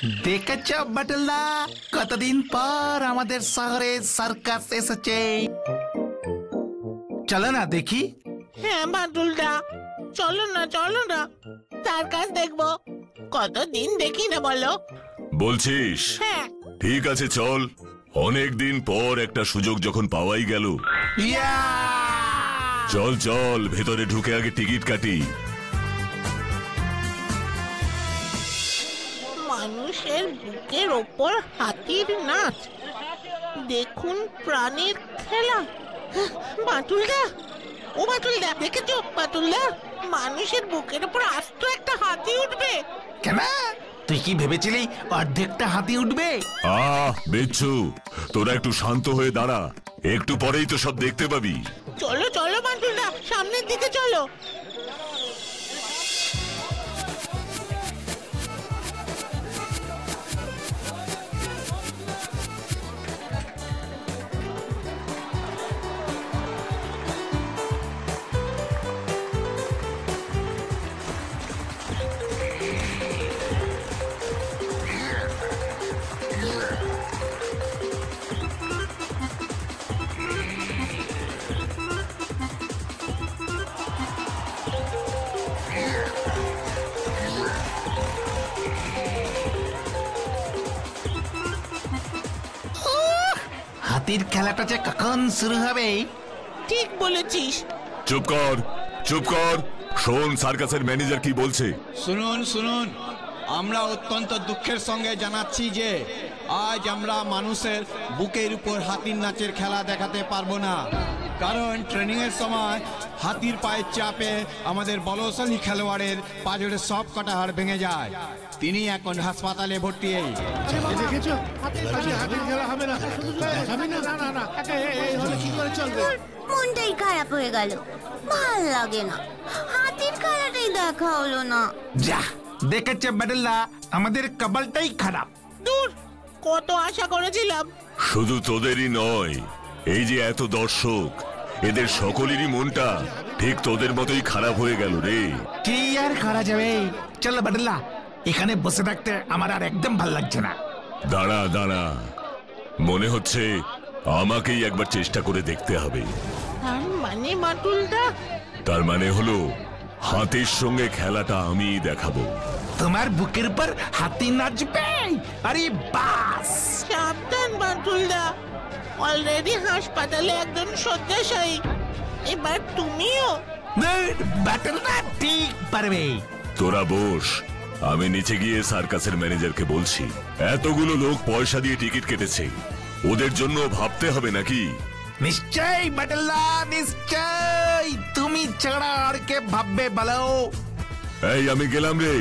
দেখেছ বাটুলদা, কতদিন পর আমাদের শহরে সার্কাস এসেছে। চলো না দেখি। হ্যাঁ বাটুলদা, চলো না সার্কাস দেখবো, কতদিন দেখি না বলো। বলছিস? হ্যাঁ ঠিক আছে চল, অনেক দিন পর একটা সুযোগ যখন পাওয়াই গেল। চল চল ভেতরে ঢুকে আগে টিকিট কাটি। মানুষের বুকের ওপর হাতির নাচ, দেখুন প্রাণীর খেলা। বাটুলদা, ও বাটুলদা, দেখেছো বাটুলদা, মানুষের বুকের উপর আস্ত একটা হাতি উঠবে। কেন, তুই কি ভেবেছিলি অর্ধেকটা হাতি উঠবে? বেচ্ছু, তোরা একটু শান্ত হয়ে দাঁড়া, একটু পরেই তো সব দেখতে পাবি। চলো চলো বাটুলদা, সামনের দিকে চলো। হাতির খেলাটা যে কখন শুরু হবে। ঠিক বলেছিস। চুপ কর, চুপ কর, শোন সার্কাসের ম্যানেজার কি বলছে। শুনুন শুনুন, আমরা অত্যন্ত দুঃখের সঙ্গে জানাচ্ছি যে আজ আমরা মানুষের বুকের উপর হাতির নাচের খেলা দেখাতে পারবো না, কারণ ট্রেনিং এর সময় হাতির পায়ের চাপে আমাদের বলশালী খেলোয়াড়ের পাঁজরের সব কটা হাড় ভেঙে যায়। তিনি এখন হাসপাতালে ভর্তি। মনটাই খারাপ হয়ে গেল, ভাল লাগে না, হাতির খেলাটাই দেখা হলো না। যা দেখেছে বাটুলদা, আমাদের কপালটাই খারাপ। দূর, কত আশা করেছিলাম। শুধু তোদেরই নয়, এই যে এত দর্শক, এদের সকলেরই মনটা ঠিক তোদের মতোই খারাপ হয়ে গেল রে। কি আর করা যাবে, চলো বাটুলদা, এখানে বসে থাকতে আমার আর একদম ভাল লাগছে না। দাঁড়া দাঁড়া, মনে হচ্ছে আমাকেই একবার চেষ্টা করে দেখতে হবে। তার মানে বাটুলদা? তার মানে হলো হাতির সঙ্গে খেলাটা আমি দেখাবো। তোমার বুকের উপর হাতি নাচবে? আরে বাস! সাবধান বাটুলদা, অলরেডি হাসপাতালে একজন শয্যাশায়ী, এবার তুমিও। বাটুলদা ঠিক পারবে। তোরা বস, আমি নিচে গিয়ে সার্কাসের ম্যানেজারকে বলছি। এতগুলো লোক পয়সা দিয়ে টিকিট কেটেছে, ওদের জন্য ভাবতে হবে নাকি? নিশ্চয় বাটুলদা, নিশ্চয়, তুমি ছাড়া আর কে ভাববে বলো? এই আমি গেলাম রে।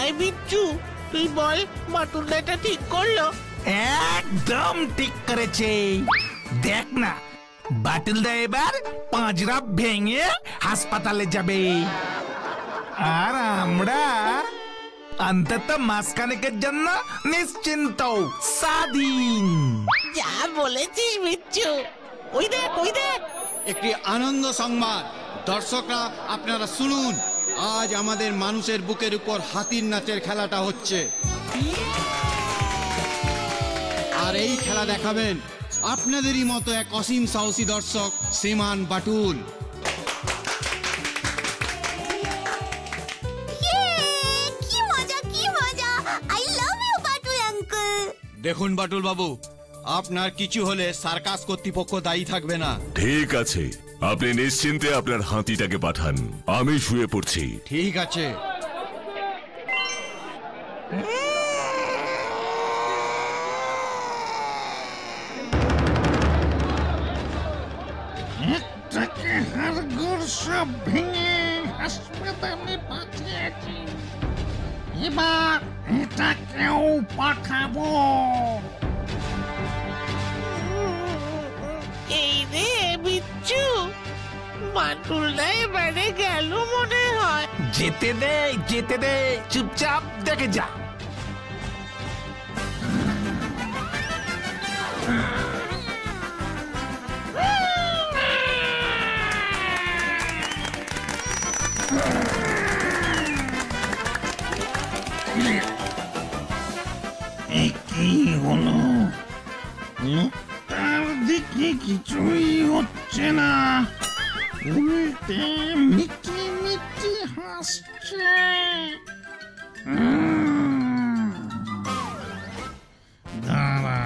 এই বিচ্ছু, তুই বল বাটুলদা এটা ঠিক করলো? একদম ঠিক করেছে। দেখ না, বাটুলদা এবার পাঁজরা ভেঙে হাসপাতালে যাবে, আর আমরা অন্তত মাসখানেকের জন্য নিশ্চিন্ত স্বাধীন। যা বলেছিস বিচ্ছু। ওই দেখ, ওই দেখ। একটি আনন্দ সংবাদ, দর্শকরা আপনারা শুনুন, আজ আমাদের মানুষের বুকের উপর হাতির নাচের খেলাটা হচ্ছে। আর এই খেলা দেখাবেন আপনাদেরই মতো এক অসীম সাহসী দর্শক, শ্রীমান বাটুল। কি মজা, কি মজা! I love you Batul uncle. দেখুন বাটুল বাবু, আপনার কিছু হলে সার্কাস কর্তৃপক্ষ দায়ী থাকবে না। ঠিক আছে, আপনি নিশ্চিন্তে আপনার হাতিটাকে পাঠান, আমি শুয়ে পড়ছি। ঠিক আছে। হাড়গোড় সব ভেঙে হাসপাতালে পাঠিয়েছি, এবার এটাকেও পাঠাবো। এই রে বিচ্ছু, বাটুলদা এবারে গেল মনে হয়। যেতে দে, যেতে দে, চুপচাপ দেখে যা। কি হলো? তার দিকে কিছুই হচ্ছে না, উল্টে মিটি মিটি হাসছে। দাঁড়া,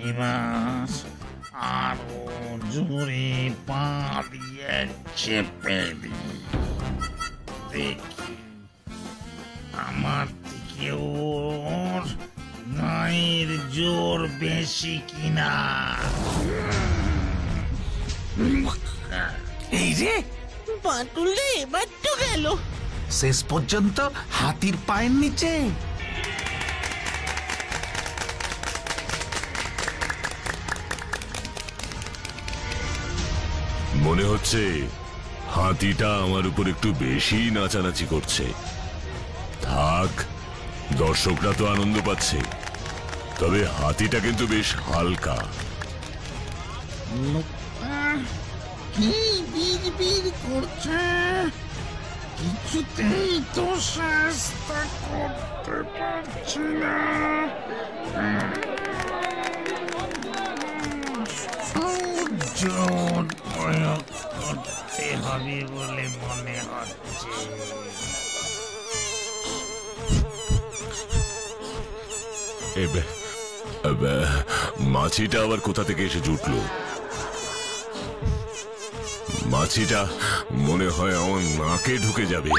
এবার আরো জোরে পা দিয়ে চেপে দি, দেখি আমার থেকে ওর গায়ের জোর বেশি কিনা। এই রে, বাটুলে এবার তো গেল। শেষ পর্যন্ত হাতির পায়ের নিচে। মনে হচ্ছে হাতিটা আমার উপর একটু বেশি নাচানাচি করছে। থাক, দর্শকরা তো আনন্দ পাচ্ছে, তবে হাতিটা কিন্তু বেশ হালকা। কি বিড় করছে, কিছুতেই তো শাস্তা করতে পারছি না। জোর প্রয়োগ করতে হবে বলে মনে হচ্ছে। মাছিটা আবার কোথা থেকে এসে জুটলো? মাছিটা মনে হয় আমার নাকে ঢুকে যাবে।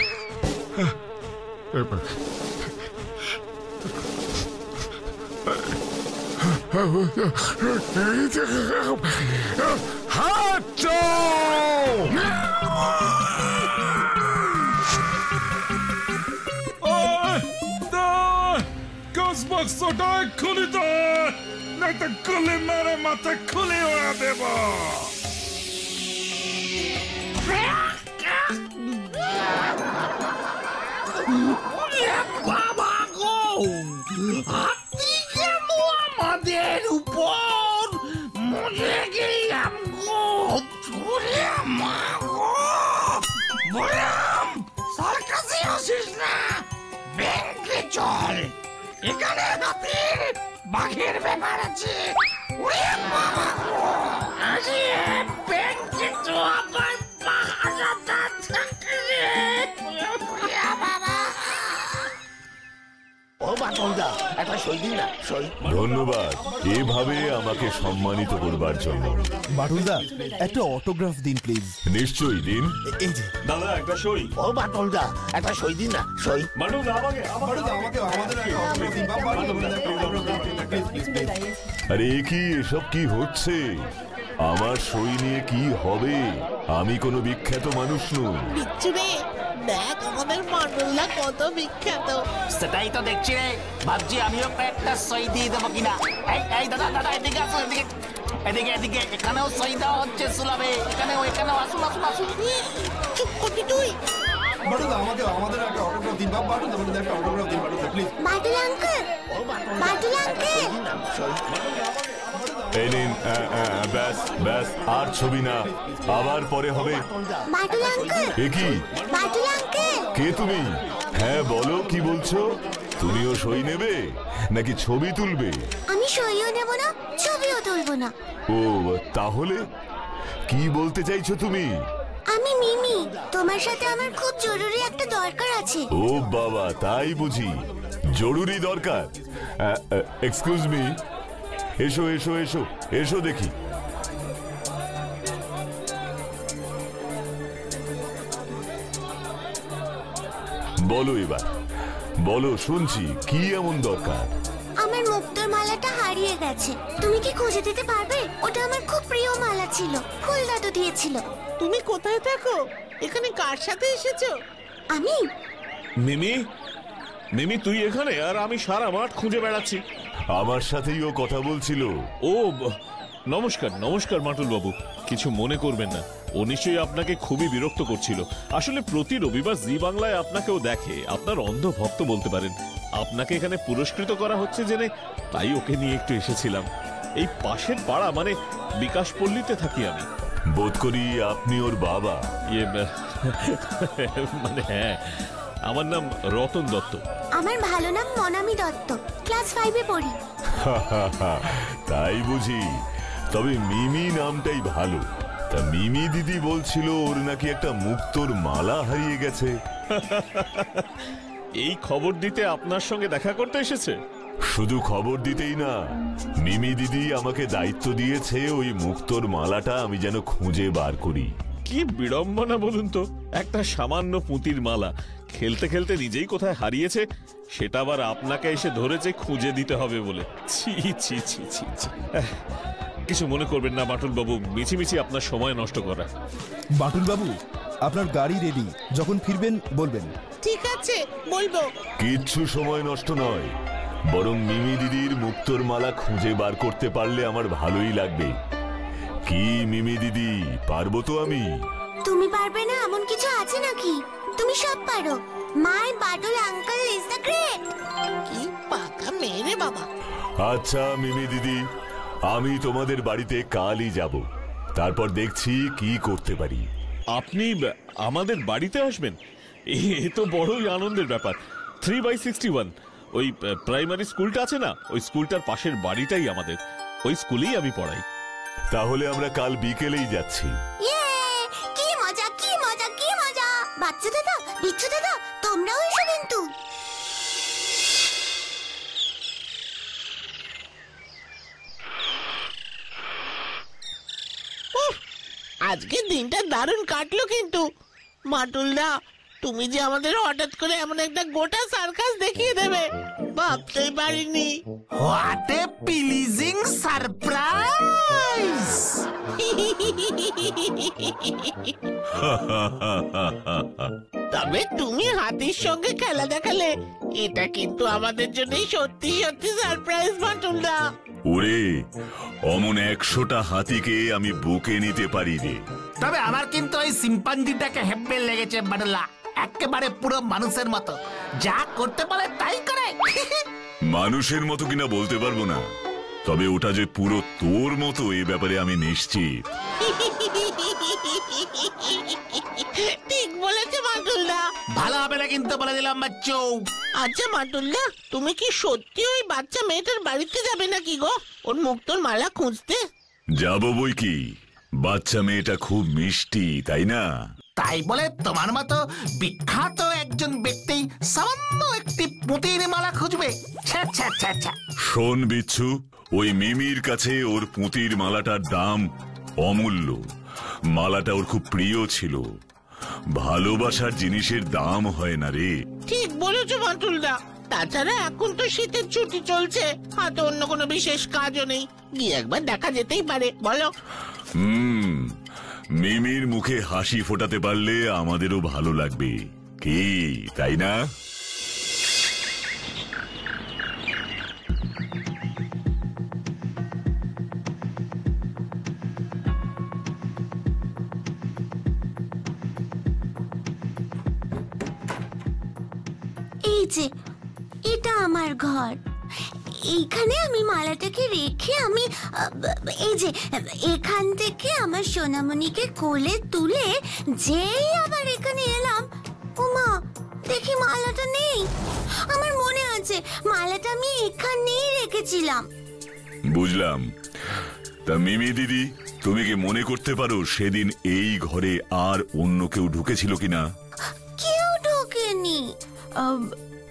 বক্সটা খুলে দে, নয়তো গুলি মেরে মাথা খুলে ওরা দেব। বাবা গো, হাতি গেল আমাদের উপর, মরে গেলাম গো। মা গো, বললাম সার্কাসে আসিস না, ব্যাংকে চল, এখানে হাতির বাঘের ব্যাপার আছে। ওরে বাবা গো, আরে ব্যাংকে তো আবার বাঘাটা থাকে। বাবা, ও বাটুলদা, একটা সই দিন না, সই। ধন্যবাদ এভাবে আমাকে সম্মানিত করবার জন্য। বাটুলদা, একটা অটোগ্রাফ দিন প্লিজ। নিশ্চয়ই দিন। এই যে দাদা, একটা সই। ও বাটুলদা, একটা সই দিন না, সই। আরে কি এসব কি হচ্ছে? আমার সই নিয়ে কি হবে? আমি কোনো বিখ্যাত মানুষ নই। বিচ্ছু রে, দেখ আমাদের বাটুলদা কত বিখ্যাত। সেটাই তো দেখছি রে, ভাবছি আমিও একটা সই দিয়ে দেবো কিনা। এই দাদা দাদা, এদিকে আসো, এদিকে এদিকে এদিকে, এখানেও সই দেওয়া হচ্ছে সুলভে, এখানেও আসুন আসুন আসুন। চুপ করবি তুই? আমাদের একটা অটোগ্রাফ দিন, বাটুলদা একটা অটোগ্রাফ দিন, বাটুলদা please. Batul uncle, Batul uncle, এই নিন, ব্যাস ব্যাস, আর ছবি না, আবার পরে হবে। বাটুল আঙ্কেল, এ কি? বাটুল আঙ্কেল। কে তুমি? হ্যাঁ বলো, কি বলছো? তুমিও সই নেবে নাকি ছবি তুলবে? আমি সইও নেব না, ছবিও তুলব না। ও, তাহলে কি বলতে চাইছো তুমি? আমি মিমি, তোমার সাথে আমার খুব জরুরি একটা দরকার আছে। ও বাবা, তাই বুঝি? জরুরি দরকার? এক্সকিউজ মি, এসো এসো এসো এসো দেখি। বলো এবার, বলো, শুনছি, কি এমন দরকার? আমার মুক্তোর মালাটা হারিয়ে গেছে, তুমি কি খুঁজে দিতে পারবে? ওটা আমার খুব প্রিয় মালা ছিল, ফুল দাদু দিয়েছিল। তুমি কোথায় থাকো? এখানে কার সাথে এসেছো? আমি মিমি, মিমি তুই এখানে, আর আমি সারা মাঠ খুঁজে বেড়াচ্ছি। আমার সাথেই ও কথা বলছিল। ও নমস্কার নমস্কার মাটুল বাবু, কিছু মনে করবেন না, ও নিশ্চয়ই আপনাকে খুবই বিরক্ত করছিল। আসলে প্রতি রবিবার জি বাংলায় আপনাকেও দেখে, আপনার অন্ধ ভক্ত বলতে পারেন। আপনাকে এখানে পুরস্কৃত করা হচ্ছে জেনে তাই ওকে নিয়ে একটু এসেছিলাম। এই পাশের পাড়া, মানে বিকাশপল্লীতে থাকি আমি। বোধ করি আপনি ওর বাবা। ইয়ে মানে হ্যাঁ, আমার নাম রতন দত্ত। আমার ভালো নাম মনামি দত্ত, ক্লাস 5-এ পড়ি। তাই বুঝি? তবে মিমি নামটাই ভালো। তা মিমি দিদি বলছিল ওর নাকি একটা মুক্তোর মালা হারিয়ে গেছে। এই খবর দিতে আপনার সঙ্গে দেখা করতে এসেছে? শুধু খবর দিতেই না, মিমি দিদি আমাকে দায়িত্ব দিয়েছে ওই মুক্তোর মালাটা আমি যেন খুঁজে বার করি। কি বিড়ম্বনা বলুন তো, একটা সামান্য পুঁতির মালা খেলতে খেলতে নিজেই কোথায় হারিয়েছে, সেটা আবার আপনাকে এসে ধরেছে খুঁজে দিতে হবে বলে। ছি ছি ছি ছি ছি। কিছু মনে করবেন না বাটুল বাবু, মিছিমিছি আপনার সময় নষ্ট করা। বাটুল বাবু, আপনার গাড়ি রেডি, যখন ফিরবেন বলবেন। ঠিক আছে, বলবো। কিচ্ছু সময় নষ্ট নয়, বরং মিমি দিদির মুক্তোর মালা খুঁজে বার করতে পারলে আমার ভালোই লাগবে। কি মিমি দিদি, পারবো তো আমি? তুমি পারবে না এমন কিছু আছে নাকি? তুমি সব পারো। My Batul uncle is the great. কি পাকা মেয়ে রে বাবা। আচ্ছা মিমি দিদি, আমি তোমাদের বাড়িতে কালই যাব, তারপর দেখছি কি করতে পারি। আপনি আমাদের বাড়িতে আসবেন? এ তো বড়ই আনন্দের ব্যাপার। 3/61 ওই প্রাইমারি স্কুলটা আছে না, ওই স্কুলটার পাশের বাড়িটাই আমাদের। ওই স্কুলেই আমি পড়াই। তাহলে আমরা কাল বিকেলেই যাচ্ছি। কি মজা, কি মজা, কি মজা। বাচ্চা দাদা, বিচ্ছু দাদা, তোমরাও এসো কিন্তু। আজকে দিনটা দারুণ কাটলো কিন্তু। মাটুলদা, তুমি যে আমাদের হঠাৎ করে এমন একটা গোটা সার্কাস দেখিয়ে দেবে ভাবতেই পারিনি। What a pleasing surprise. তবে তুমি হাতির সঙ্গে খেলা দেখালে, এটা কিন্তু আমাদের জন্য সত্যি সত্যি সারপ্রাইজ মাটুলদা। ওরে, অমন 100টা হাতিকে আমি বুকে নিতে পারি রে। তবে আমার কিন্তু ওই সিম্পাঞ্জিটাকে হেব্বে লেগেছে বাটুল্লা, একেবারে পুরো মানুষের মতো, যা করতে পারে তাই করে। মানুষের মতো কিনা বলতে পারবো না, তবে ওটা যে পুরো তোর মতো এ ব্যাপারে আমি নিশ্চিত। ঠিক বলেছে মাটুলদা। ভালো হবে না কিন্তু বলে দিলাম বাচ্চু। আচ্ছা মাটুলদা, তুমি কি সত্যি ওই বাচ্চা মেয়েটার বাড়িতে যাবে নাকি গো, ওর মুক্তোর মালা খুঁজতে? যাবো বই কি, বাচ্চা মেয়েটা খুব মিষ্টি, তাই না? তাই বলে তোমার মতো বিখ্যাত একজন ব্যক্তি সামান্য একটি পুঁতির মালা খুঁজবে? শোন বিচ্ছু, ওই মিমির কাছে ওর পুঁতির মালাটার দাম অমূল্য। মালাটা ওর খুব প্রিয় ছিল। ভালোবাসার জিনিসের দাম হয় না রে। ঠিক বলেছো মাটুলদা। তাছাড়া এখন তো শীতের ছুটি চলছে, হাতে অন্য কোনো বিশেষ কাজও নেই, গিয়ে একবার দেখা যেতেই পারে, বলো? মিমির মুখে হাসি ফোটাতে পারলে আমাদেরও ভালো লাগবে, কি তাই না? এই যে, এটা আমার ঘর। এইখানে আমি মালাটাকে রেখে আমি এই যে এখান থেকে আমার সোনামণিকে কোলে তুলে যেই আবার এখানে এলাম, ওমা দেখি মালাটা নেই। আমার মনে আছে মালাটা আমি এখানেই রেখেছিলাম। বুঝলাম। তা মিমি দিদি, তুমি কি মনে করতে পারো সেদিন এই ঘরে আর অন্য কেউ ঢুকেছিল কিনা? কেউ ঢোকেনি।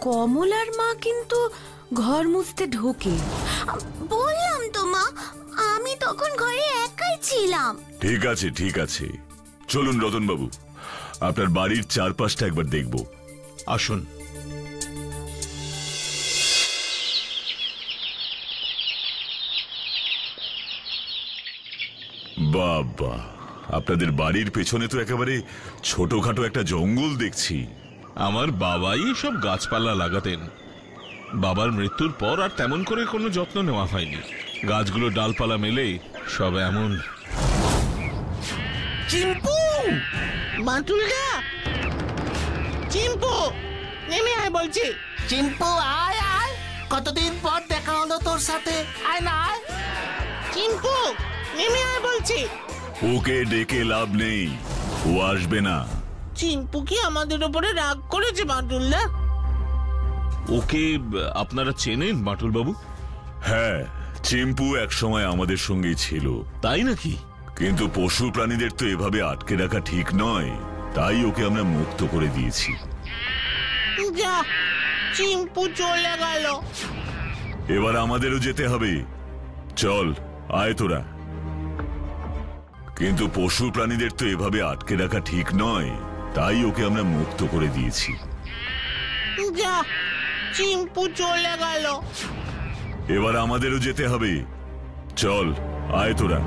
কমলার মা কিন্তু ঘর মুছতে ঢোকে। বললাম তো মা, আমি তখন ঘরে একাই ছিলাম। ঠিক আছে ঠিক আছে, চলুন রতন বাবু, আপনার বাড়ির চারপাশটা একবার দেখব। আসুন। বাবা, আপনাদের বাড়ির পেছনে তো একেবারে ছোটখাটো একটা জঙ্গল দেখছি। আমার বাবাই সব গাছপালা লাগাতেন। বাবার মৃত্যুর পর আর তেমন করে কোনো যত্ন নেওয়া হয়নি। গাছগুলো ডালপালা মেলে সব এমন। চিম্পু, মাটুলদা, চিম্পু নেমে আয় বলছি। চিম্পু আয় আয়, কতদিন পর দেখা হলো তোর সাথে, আয় না আয়। চিম্পু নেমে আয় বলছি। ওকে ডেকে লাভ নেই, ও আসবে না। চিম্পু কি আমাদের উপরে রাগ করেছে মাটুলদা? ওকে আপনারা চেনেন বাটুল বাবু? হ্যাঁ, চিম্পু একসময় আমাদের সঙ্গেই ছিল। তাই নাকি? কিন্তু পশু প্রাণীদের তো এভাবে আটকে রাখা ঠিক নয়, তাই ওকে আমরা মুক্ত করে দিয়েছি। যা, চিম্পু চলে গেল। এবার আমাদেরও যেতে হবে। চল, আয় তোরা। কিন্তু পশু প্রাণীদের তো এভাবে আটকে রাখা ঠিক নয়, তাই ওকে আমরা মুক্ত করে দিয়েছি। যা, চিম্পু চলে গেল। এবার আমাদেরও যেতে হবে। চল, আয় তোরা।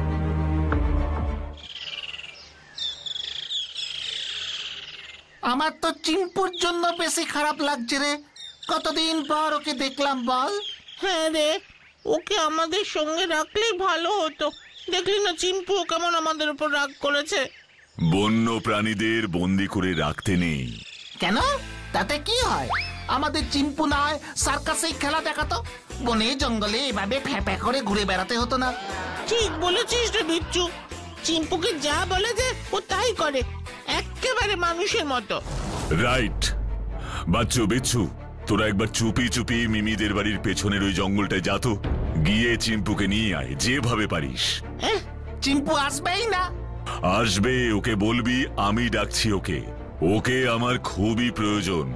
আমার তো চিম্পুর জন্য বেশি খারাপ লাগছে রে। কতদিন পর ওকে দেখলাম বল। হ্যাঁ রে, ওকে আমাদের সঙ্গে রাখলেই ভালো হতো। দেখলি না চিম্পু কেমন আমাদের উপর রাগ করেছে। বন্য প্রাণীদের বন্দি করে রাখতে নেই। কেন? তাতে কি হয়? আমাদের চিম্পু না হয় সার্কাসে খেলা দেখাতো, বনে জঙ্গলে এভাবে ফ্যাপা করে ঘুরে বেড়াতে হতো না। ঠিক বলেছিস রে বিচ্ছু। চিম্পুকে যা বলে যে ও তাই করে, একেবারে মানুষের মতো। রাইট। বাচ্চু, বিচ্ছু, তোরা একবার চুপি চুপি মিমিদের বাড়ির পেছনের ওই জঙ্গলটায় যা তো। গিয়ে চিম্পুকে নিয়ে আয় যেভাবে পারিস। চিম্পু আসবেই না? আসবে। ওকে বলবি আমি ডাকছি ওকে। ওকে আমার খুবই প্রয়োজন।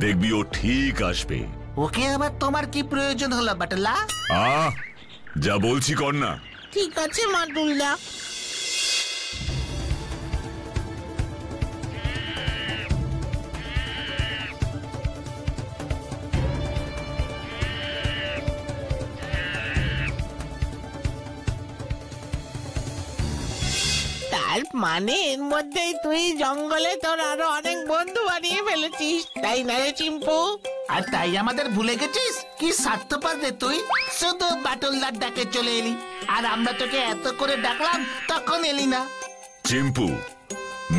দেখবি ও ঠিক আসবে। ওকে আবার তোমার কি প্রয়োজন হলো বাটলা? যা বলছি কর না। ঠিক আছে মাটুলদা। তার মানে এর মধ্যেই তুই জঙ্গলে তোর আরো অনেক বন্ধু বানিয়ে ফেলেছিস, তাই না রে চিম্পু? আর তাই আমাদের ভুলে গেছিস? কি স্বার্থপর রে তুই। শুধু বাটুলদার ডাকে চলে এলি, আর আমরা তোকে এত করে ডাকলাম তখন এলি না। চিম্পু,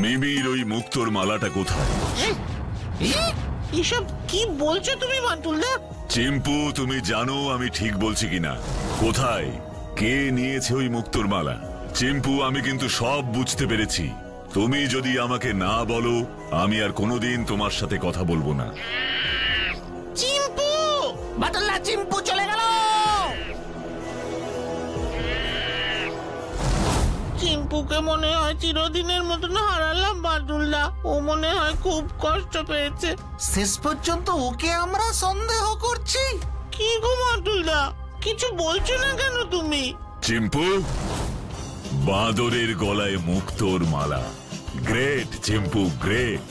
মিমির ওই মুক্তোর মালাটা কোথায়? এসব কি বলছো তুমি বাটুলদা? চিম্পু, তুমি জানো আমি ঠিক বলছি কিনা? কোথায়, কে নিয়েছে ওই মুক্তোর মালা? চিম্পু, আমি কিন্তু সব বুঝতে পেরেছি। তুমি যদি আমাকে না বলো, আমি আর কোনোদিন তোমার সাথে কথা বলবো না। চিম্পু! বাটুল্লা, চিম্পু চলে গেল। চিম্পুকে মনে হয় চিরদিনের মতন হারালাম বাটুলদা। ও মনে হয় খুব কষ্ট পেয়েছে। শেষ পর্যন্ত ওকে আমরা সন্দেহ করছি। কি গো বাটুলদা, কিছু বলছো না কেন তুমি? চিম্পু, বাঁদরের গলায় মুক্তোর মালা। Great Chimpu, great.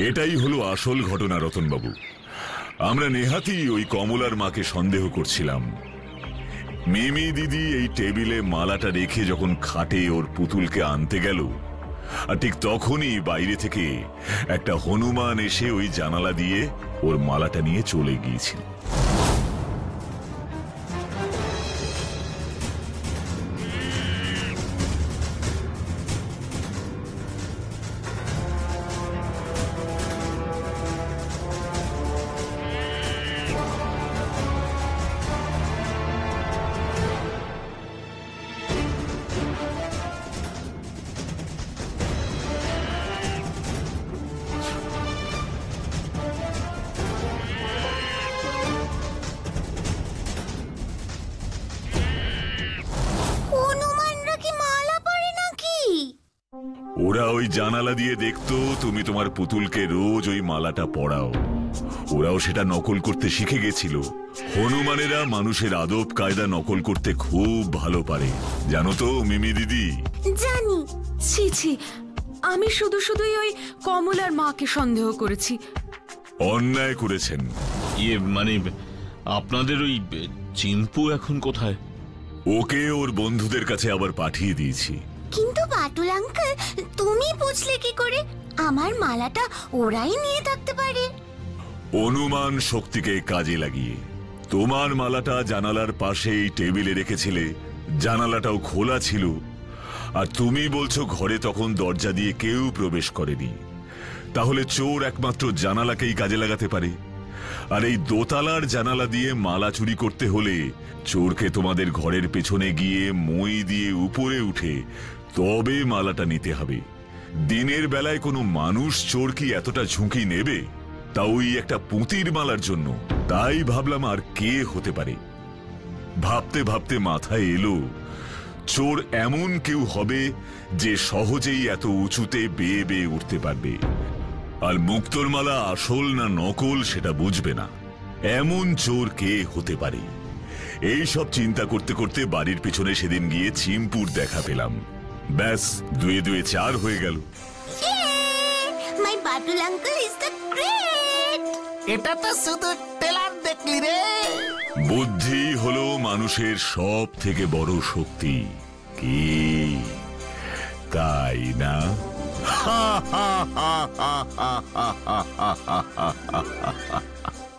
এটাই হলো আসল ঘটনা রতনবাবু। আমরা নেহাতি ওই কমলার মাকে সন্দেহ করছিলাম। মিমি দিদি এই টেবিলে মালাটা রেখে যখন খাটে ওর পুতুলকে আনতে গেল, আর ঠিক তখনই বাইরে থেকে একটা হনুমান এসে ওই জানালা দিয়ে ওর মালাটা নিয়ে চলে গিয়েছিল। ওরা ওই জানালা দিয়ে দেখতো তুমি তোমার পুতুলকে রোজ ওই মালাটা পরাও। ওরাও সেটা নকল করতে শিখে গেছিল। হনুমানেরা মানুষের আদব কায়দা নকল করতে খুব ভালো পারে, জানো তো মিমি দিদি? জানি। ছি ছি, আমি শুধু শুধুই ওই কমলার মাকে সন্দেহ করেছি। অন্যায় করেছেন। মানে আপনাদের ওই চিম্পু এখন কোথায়? ওকে ওর বন্ধুদের কাছে আবার পাঠিয়ে দিয়েছি। কিন্তু বাটুল আঙ্কেল, তুমি বুঝলে কি করে? আমার মালাটা ওরাই নিয়ে থাকতে পারে। অনুমান শক্তিকে কাজে লাগিয়ে তোমার মালাটা জানালার পাশেই টেবিলে রেখেছিলে। জানালাটাও খোলা ছিল, আর তুমি বলছো ঘরে তখন দরজা দিয়ে কেউ প্রবেশ করেনি। তাহলে চোর একমাত্র জানালাকেই কাজে লাগাতে পারে। আর এই দোতলার জানালা দিয়ে মালা চুরি করতে হলে চোরকে তোমাদের ঘরের পেছনে গিয়ে মই দিয়ে উপরে উঠে তবে মালাটা নিতে হবে। দিনের বেলায় কোনো মানুষ চোর কি এতটা ঝুঁকি নেবে, তা ওই একটা পুঁতির মালার জন্য? তাই ভাবলাম আর কে হতে পারে। ভাবতে ভাবতে মাথায় এলো চোর এমন কেউ হবে যে সহজেই এত উঁচুতে বেয়ে বেয়ে উঠতে পারবে, আর মুক্তোর মালা আসল না নকল সেটা বুঝবে না। এমন চোর কে হতে পারে? এই সব চিন্তা করতে করতে বাড়ির পিছনে সেদিন গিয়ে চিমপুর দেখা পেলাম। ব্যাস, 2 2 4 হয়ে গেল। My Batul uncle is the great. এটা তো শুধু টেলার দেখলি রে। বুদ্ধি হলো মানুষের সব থেকে বড় শক্তি, কি তাই না? হা হা হা হা হা হা হা হা হা।